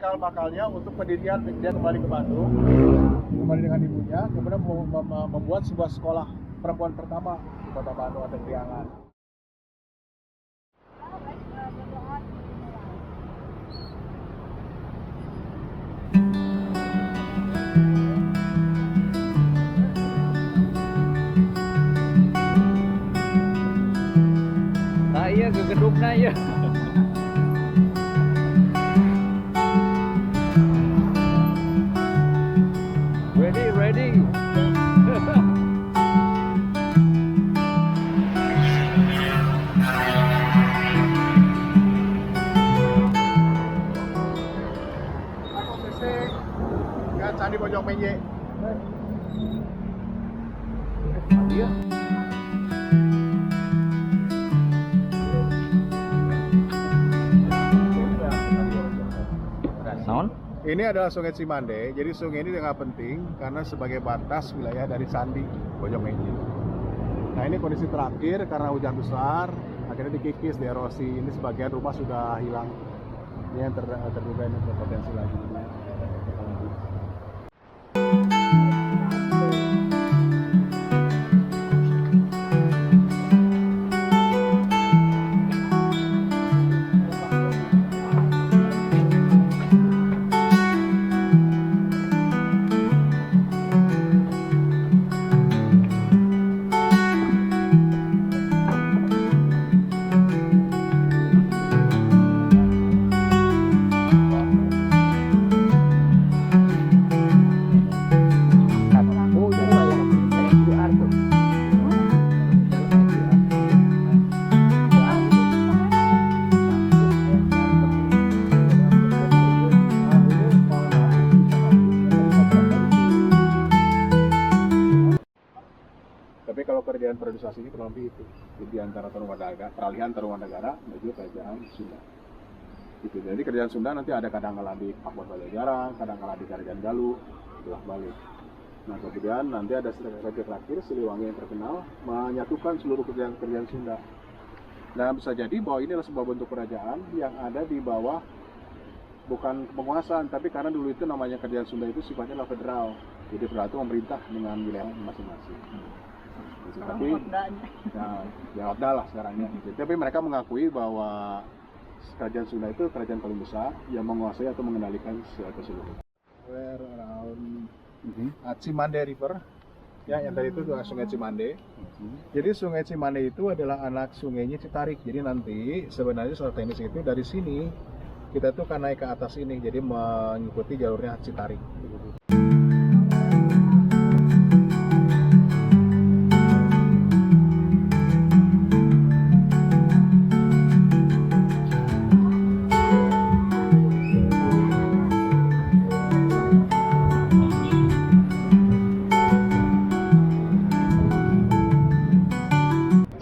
cikal bakalnya untuk pendirian dia kembali ke Bandung, kembali dengan ibunya, kemudian membuat sebuah sekolah perempuan pertama di Kota Bandung atau Priangan. Nah iya ke gedungnya ya. Ready. Candi Bojong Menye. Iya. Naon? Ini adalah Sungai Cimande. Jadi sungai ini sangat penting karena sebagai batas wilayah dari Candi Bojong Menye. Nah ini kondisi terakhir karena hujan besar, akhirnya dikikis, dierosi. Ini sebagian rumah sudah hilang. Ini yang terduga ini berpotensi lagi. Tapi kalau kerajaan periodisasi ini kurang lebih itu, jadi antara Tarumanegara, peralihan Tarumanegara menuju kerajaan Sunda. Gitu. Jadi kerajaan Sunda nanti ada kadangkala di Pakuan Balajarang, kadangkala di Kerajaan Galuh, bolak balik. Nah kemudian nanti ada raja terakhir Siliwangi yang terkenal menyatukan seluruh kerajaan Sunda. Nah bisa jadi bahwa ini adalah sebuah bentuk kerajaan yang ada di bawah bukan penguasaan, tapi karena dulu itu namanya kerajaan Sunda itu sifatnya adalah federal. Jadi federal itu memerintah dengan wilayah masing-masing. Tapi ya udah lah sekarang ini. Tapi mereka mengakui bahwa kerajaan Sunda itu kerajaan paling besar yang menguasai atau mengendalikan keseluruhan. Where around Cimande River, ya yang tadi itu Sungai Cimande. Jadi Sungai Cimande itu adalah anak sungainya Citarik. Jadi nanti sebenarnya soal teknis itu dari sini kita tuh kan naik ke atas ini, jadi mengikuti jalurnya Citarik.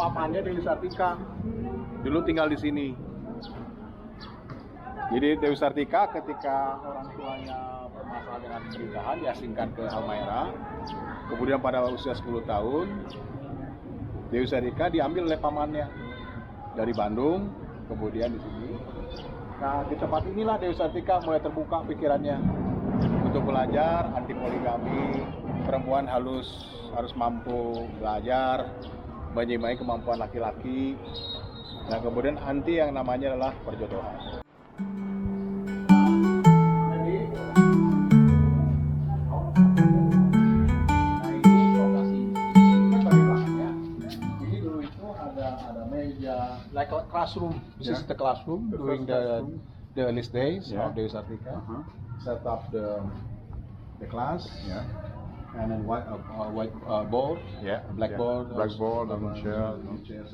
Pamannya Dewi Sartika dulu tinggal di sini. Jadi Dewi Sartika ketika orang tuanya bermasalah dengan pernikahan diasingkan ke Halmahera. Kemudian pada usia 10 tahun Dewi Sartika diambil oleh pamannya dari Bandung, kemudian di sini. Nah di tempat inilah Dewi Sartika mulai terbuka pikirannya untuk belajar anti poligami. Perempuan harus mampu belajar, menyimai kemampuan laki-laki. Nah kemudian anti yang namanya adalah perjodohan. Like a classroom. This is the classroom during the early days of Dewi Sartika. Set up the class, and then white board, blackboard, and chairs.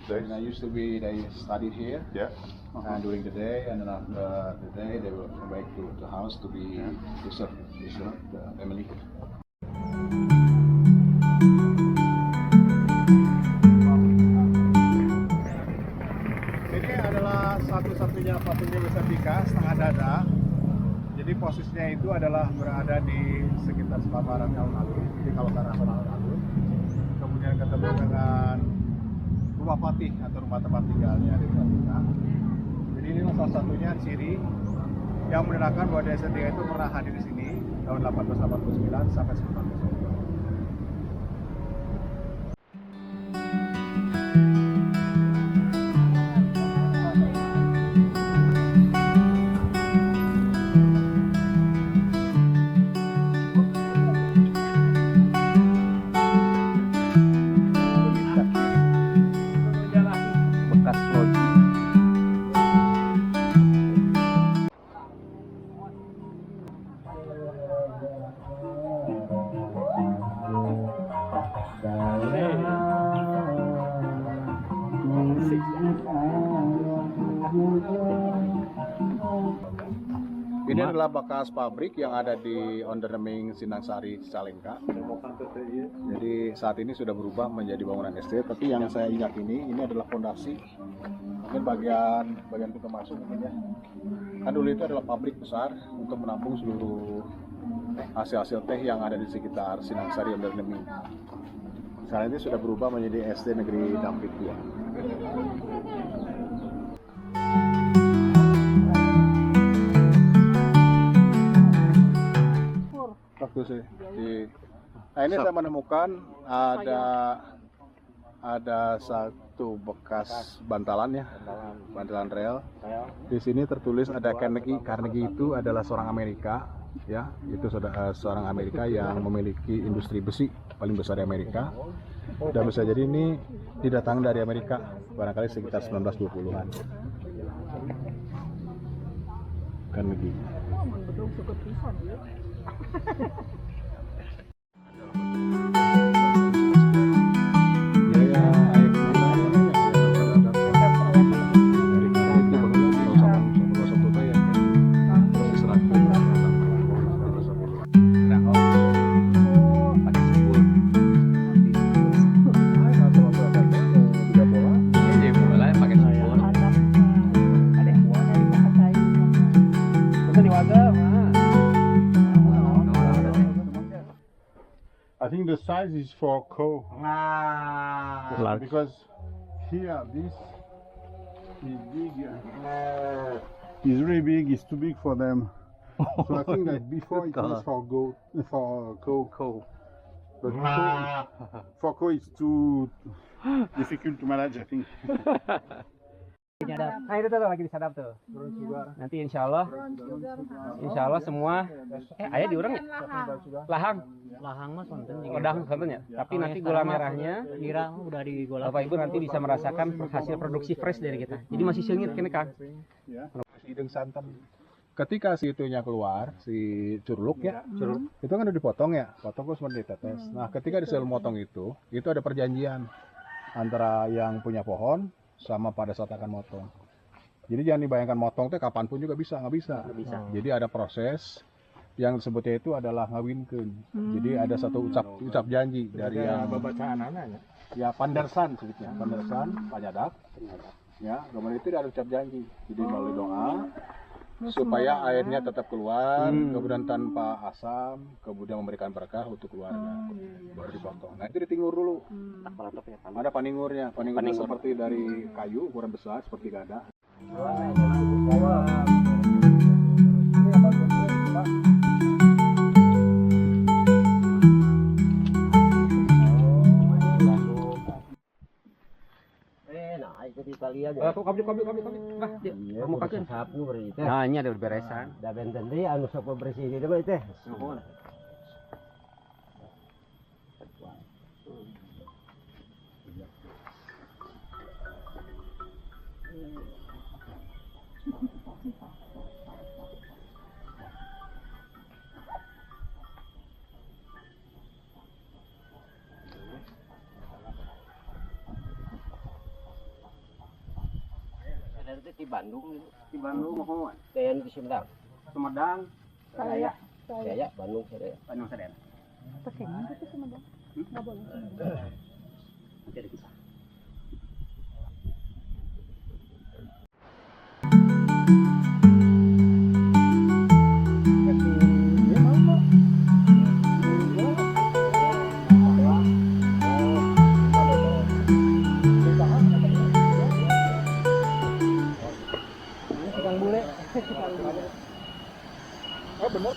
And I used to be they studied here, and during the day, and then after the day they will come back to the house to be to serve the family. Satu-satunya patung Dewi Sartika setengah dada. Jadi posisinya itu adalah berada di sekitar Sepabaran alun-alun, di kawasan alun-alun. Kemudian ketemu dengan rumah patih atau rumah tempat tinggalnya Dewi Sartika. Jadi ini salah satunya ciri yang menandakan bahwa Desa 3 itu pernah hadir di sini tahun 1889 sampai 1900. Bekas loji. Ini adalah bekas pabrik yang ada di Onderneming Sinangsari Cicalengka. Jadi saat ini sudah berubah menjadi bangunan SD. Tapi yang saya ingat ini adalah fondasi. Mungkin bagian pintu masuk mungkin ya. Kan dulu itu adalah pabrik besar untuk menampung seluruh hasil-hasil teh yang ada di sekitar Sinangsari Onderneming. Sekarang ini sudah berubah menjadi SD Negeri Dampit 2. Waktu sih nah ini saya menemukan ada satu bekas bantalan ya, bantalan rel. Di sini tertulis ada Carnegie. Carnegie itu adalah seorang Amerika ya, itu seorang Amerika yang memiliki industri besi paling besar di Amerika. Dan bisa jadi ini didatang dari Amerika barangkali sekitar 1920-an. Carnegie. I think the size is for cow. Large. Because here this is big. It's really big. It's too big for them. So I think that before it was for cow. But for cow it's too difficult to manage. I think. Nah itu tuh lagi disadap tuh. Nanti insya Allah semua ayah diurang ya? Lahang mas sonten. Lahang sonten ya. Tapi nanti gula merahnya Nira udah digolak. Bapak Ibu nanti bisa merasakan hasil produksi fresh dari kita. Jadi masih sengit kene Kang. Hidung santan. Ketika si itunya keluar, si curluk ya, itu kan udah dipotong ya, potong terus ditetes. Nah, ketika disuruh motong itu ada perjanjian antara yang punya pohon sama pada saat akan motong. Jadi jangan dibayangkan motong teh kapanpun juga bisa, nggak bisa. Jadi ada proses yang disebutnya itu adalah ngawinkeun. Jadi ada satu ucap janji dari yang bacaan anaknya. Ya pandarsan sebutnya, pandarsan, panyadak. Ya, kemudian itu ada ucap janji. Jadi melalui doa supaya airnya tetap keluar, kemudian tanpa asam, kemudian memberikan berkah untuk keluarga. Baru dipotong. Nah itu ditingur dulu. Ada paningurnya, paningurnya seperti dari kayu, ukuran besar seperti gada. Ikut Italia Kopi. Bah, kamu kakeun. sapu beri teh. Nah, ini ada beresan. Da benten deui anu sok bersih di deui teh. Di Bandung mohon. Dayan di Sumedang. Saya Bandung Sadaya. Pesengan ke Sumedang? Nggak boleh Sumedang. Nanti ada kisah. Oh bener.